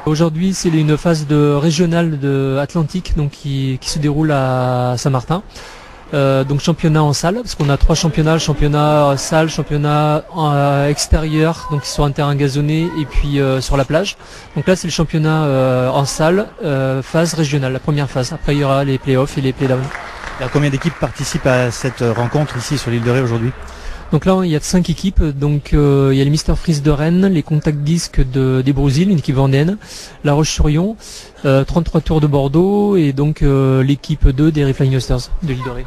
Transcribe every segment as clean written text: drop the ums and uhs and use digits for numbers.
Aujourd'hui, c'est une phase de régionale de Atlantique donc qui se déroule à Saint-Martin. Donc championnat en salle, parce qu'on a 3 championnats, championnat salle, championnat extérieur, donc sur un terrain gazonné et puis sur la plage. Donc là c'est le championnat en salle, phase régionale, la première phase. Après il y aura les playoffs et les playdowns. Alors, combien d'équipes participent à cette rencontre ici sur l'île de Ré aujourd'hui? Donc là il y a 5 équipes, donc il y a les Mister Freeze de Rennes, les Contact Disques des Brésil, une équipe vendéenne, La Roche-sur-Yon, 33 Tours de Bordeaux et donc l'équipe 2 des Flying Oysters de l'île de Ré.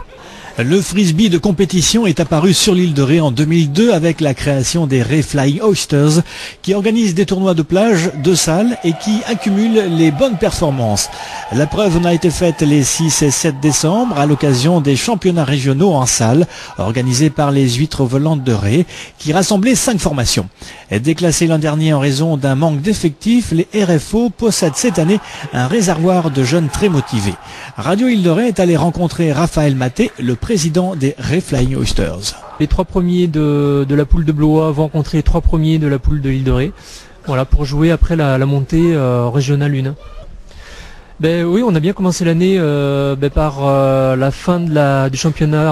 Le frisbee de compétition est apparu sur l'île de Ré en 2002 avec la création des Flying Oysters qui organisent des tournois de plage, de salle et qui accumulent les bonnes performances. La preuve en a été faite les 6 et 7 décembre à l'occasion des championnats régionaux en salle organisés par les Huîtres Volantes de Ré qui rassemblaient 5 formations. Déclassés l'an dernier en raison d'un manque d'effectifs, les RFO possèdent cette année un réservoir de jeunes très motivés. Radio Île de Ré est allé rencontrer Raphaël Maté, le président des Flying Oysters. Les 3 premiers de la poule de Blois vont rencontrer les 3 premiers de la poule de l'île de Ré. Voilà, pour jouer après la montée régionale 1. Ben oui, on a bien commencé l'année par la fin du championnat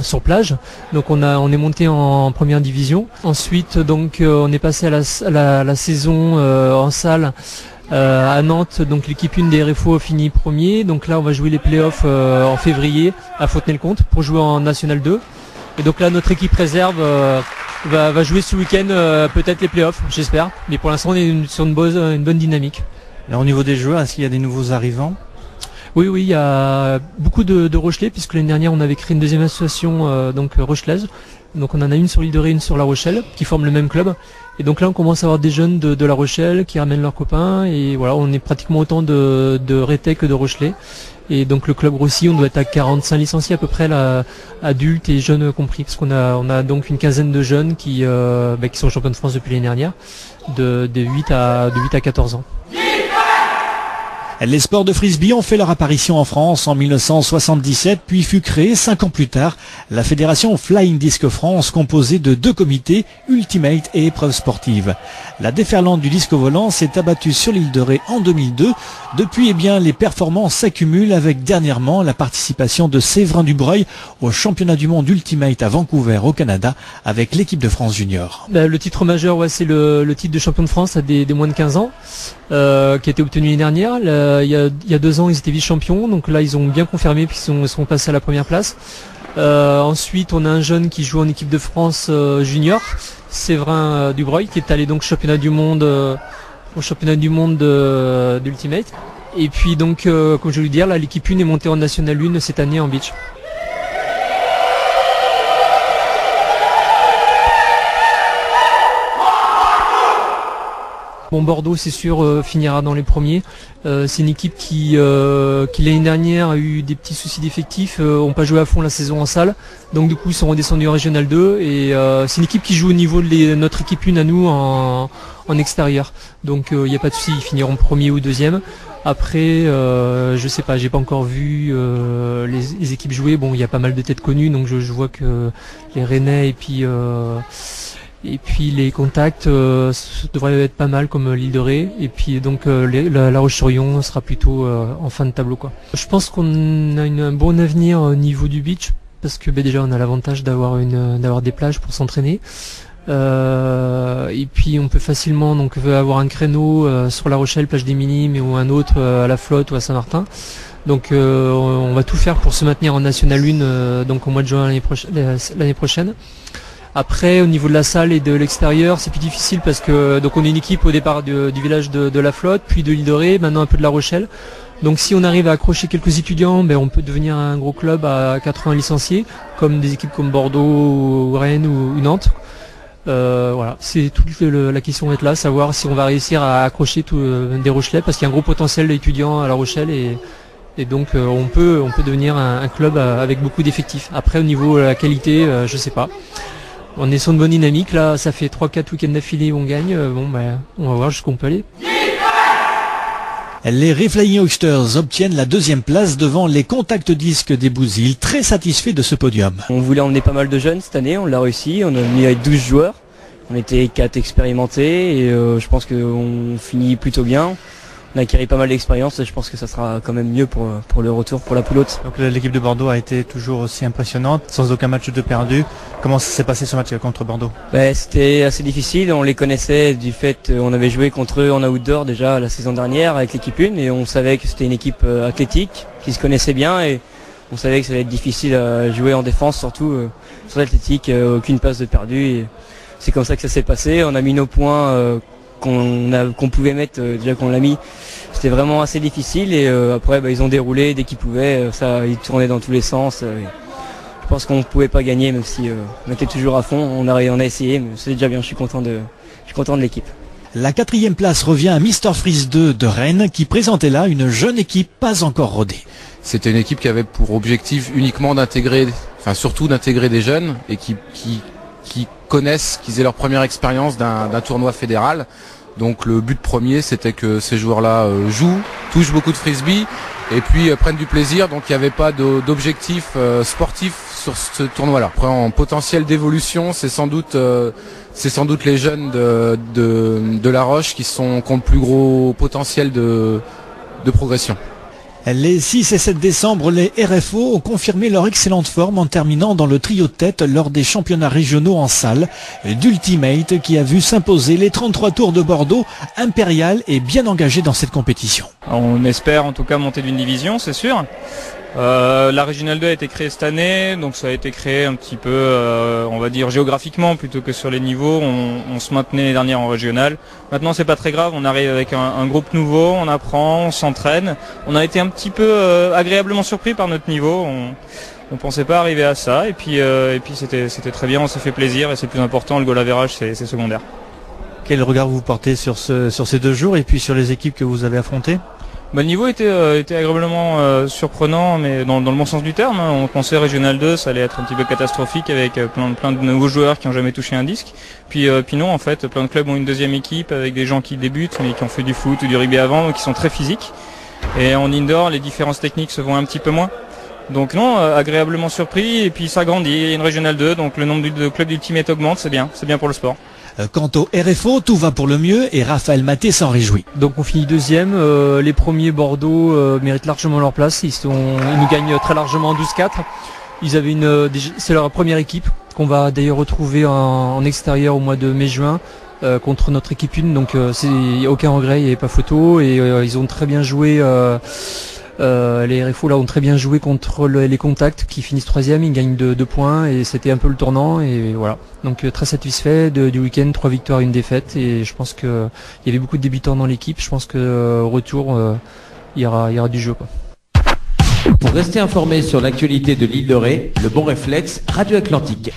sur plage. Donc on est monté en première division. Ensuite donc on est passé à la saison en salle à Nantes. Donc l'équipe 1 des RFO a fini premier. Donc là on va jouer les playoffs en février à Fontenay-le-Comte pour jouer en National 2. Et donc là notre équipe réserve va jouer ce week-end peut-être les playoffs, j'espère. Mais pour l'instant on est sur une bonne dynamique. Alors, au niveau des joueurs, est-ce qu'il y a des nouveaux arrivants? Oui, il y a beaucoup de Rochelais, puisque l'année dernière on avait créé une deuxième association donc rochelaise. Donc on en a une sur l'île de Ré, une sur La Rochelle, qui forment le même club. Et donc là on commence à avoir des jeunes de La Rochelle qui ramènent leurs copains. Et voilà, on est pratiquement autant de Rétais que de Rochelais. Et donc le club grossit, on doit être à 45 licenciés à peu près, là, adultes et jeunes compris, parce qu'on a donc une quinzaine de jeunes qui sont champions de France depuis l'année dernière, de 8 à 14 ans. Les sports de frisbee ont fait leur apparition en France en 1977, puis fut créée 5 ans plus tard la fédération Flying Disc France, composée de 2 comités, Ultimate et épreuves sportives. La déferlante du disque volant s'est abattue sur l'île de Ré en 2002. Depuis, les performances s'accumulent avec dernièrement la participation de Séverin Dubreuil au championnat du monde Ultimate à Vancouver au Canada avec l'équipe de France junior. Le titre majeur, c'est le titre de champion de France à des moins de 15 ans. Qui a été obtenu l'année dernière. Il y a 2 ans, ils étaient vice-champions, donc là ils ont bien confirmé puisqu'ils sont passés à la première place. Ensuite, on a un jeune qui joue en équipe de France junior, Séverin Dubreuil, qui est allé donc au championnat du monde d'Ultimate. Et puis donc, comme je vais vous dire, là l'équipe 1 est montée en National 1 cette année en beach. Bon, Bordeaux, c'est sûr, finira dans les premiers. C'est une équipe qui l'année dernière a eu des petits soucis d'effectifs, ont pas joué à fond la saison en salle. Donc du coup, ils sont redescendus en Régional 2. Et c'est une équipe qui joue au niveau de notre équipe 1 à nous en extérieur. Donc il n'y a pas de souci, ils finiront premier ou deuxième. Après, je sais pas, j'ai pas encore vu les équipes jouer. Bon, il y a pas mal de têtes connues, donc je vois que les Rennais et puis les contacts devraient être pas mal comme l'île de Ré. Et puis donc la Roche-sur-Yon sera plutôt en fin de tableau, quoi. Je pense qu'on a un bon avenir au niveau du beach parce que déjà on a l'avantage d'avoir des plages pour s'entraîner. Et puis on peut facilement donc avoir un créneau sur La Rochelle, plage des Minimes, ou un autre à la Flotte ou à Saint-Martin. Donc on va tout faire pour se maintenir en National 1 donc au mois de juin l'année prochaine. Après, au niveau de la salle et de l'extérieur, c'est plus difficile parce que donc on est une équipe au départ du village de la Flotte, puis de l'île de Ré, maintenant un peu de La Rochelle. Donc si on arrive à accrocher quelques étudiants, on peut devenir un gros club à 80 licenciés, comme des équipes comme Bordeaux, ou Rennes ou Nantes. Voilà, c'est toute la question va être là, savoir si on va réussir à accrocher des Rochelais, parce qu'il y a un gros potentiel d'étudiants à La Rochelle et donc on peut devenir un club avec beaucoup d'effectifs. Après, au niveau de la qualité, je sais pas. On est sur une bonne dynamique, là ça fait 3-4 week-ends d'affilée où on gagne, on va voir jusqu'où on peut aller. Les Flying Oysters obtiennent la 2e place devant les Contact Disques des Bousilles, très satisfaits de ce podium. On voulait emmener pas mal de jeunes cette année, on l'a réussi, on a mis avec 12 joueurs. On était 4 expérimentés et je pense qu'on finit plutôt bien. On a acquis pas mal d'expérience et je pense que ça sera quand même mieux pour le retour, pour la poule haute. Donc l'équipe de Bordeaux a été toujours aussi impressionnante, sans aucun match de perdu. Comment ça s'est passé ce match contre Bordeaux? C'était assez difficile, on les connaissait du fait on avait joué contre eux en outdoor déjà la saison dernière avec l'équipe 1 et on savait que c'était une équipe athlétique qui se connaissait bien et on savait que ça allait être difficile à jouer en défense, surtout sur l'athlétique, aucune passe de perdu. Et c'est comme ça que ça s'est passé. On a mis nos points qu'on pouvait mettre déjà qu'on l'a mis. C'était vraiment assez difficile et après ils ont déroulé dès qu'ils pouvaient. Ils tournaient dans tous les sens. Je pense qu'on ne pouvait pas gagner même si on était toujours à fond. On a essayé, mais c'est déjà bien. Je suis content de l'équipe. La 4e place revient à Mr Freeze 2 de Rennes qui présentait là une jeune équipe pas encore rodée. C'était une équipe qui avait pour objectif uniquement surtout d'intégrer des jeunes et qui connaissent, qu'ils aient leur première expérience d'un tournoi fédéral. Donc le but premier, c'était que ces joueurs-là touchent beaucoup de frisbee et puis prennent du plaisir. Donc il n'y avait pas d'objectif sportif sur ce tournoi-là. Après, en potentiel d'évolution, c'est sans doute les jeunes de La Roche qui ont le plus gros potentiel de progression. Les 6 et 7 décembre, les RFO ont confirmé leur excellente forme en terminant dans le trio de tête lors des championnats régionaux en salle d'Ultimate qui a vu s'imposer les 33 tours de Bordeaux. Impérial est bien engagé dans cette compétition. On espère en tout cas monter d'une division, c'est sûr. La Régionale 2 a été créée cette année, donc ça a été créé un petit peu, on va dire géographiquement plutôt que sur les niveaux. On se maintenait les dernières en régionale. Maintenant c'est pas très grave, on arrive avec un groupe nouveau, on apprend, on s'entraîne. On a été un petit peu agréablement surpris par notre niveau. On pensait pas arriver à ça et puis c'était très bien, on s'est fait plaisir et c'est plus important, le goal average c'est secondaire. Quel regard vous portez sur ces 2 jours et puis sur les équipes que vous avez affrontées? Le niveau était agréablement surprenant, mais dans le bon sens du terme. On pensait Régional 2, ça allait être un petit peu catastrophique avec plein de nouveaux joueurs qui n'ont jamais touché un disque. Puis non, en fait, plein de clubs ont une deuxième équipe avec des gens qui débutent, mais qui ont fait du foot ou du rugby avant, donc qui sont très physiques. Et en indoor, les différences techniques se voient un petit peu moins. Donc non, agréablement surpris, et puis ça grandit. Il y a une Régional 2, donc le nombre de clubs d'Ultimate augmente, c'est bien pour le sport. Quant au RFO, tout va pour le mieux et Raphaël Maté s'en réjouit. Donc on finit 2e, les premiers Bordeaux méritent largement leur place, ils nous gagnent très largement 12-4. Ils avaient c'est leur première équipe qu'on va d'ailleurs retrouver en extérieur au mois de mai-juin contre notre équipe 1, donc il n'y a aucun regret, il n'y avait pas photo et ils ont très bien joué. Les RFO là ont très bien joué contre les contacts qui finissent 3e, ils gagnent 2 points et c'était un peu le tournant et voilà. Donc très satisfait du week-end, 3 victoires et 1 défaite et je pense qu'il y avait beaucoup de débutants dans l'équipe, je pense qu'au retour il y aura du jeu, quoi. Pour rester informé sur l'actualité de l'île de Ré, le bon réflexe Radio Atlantique.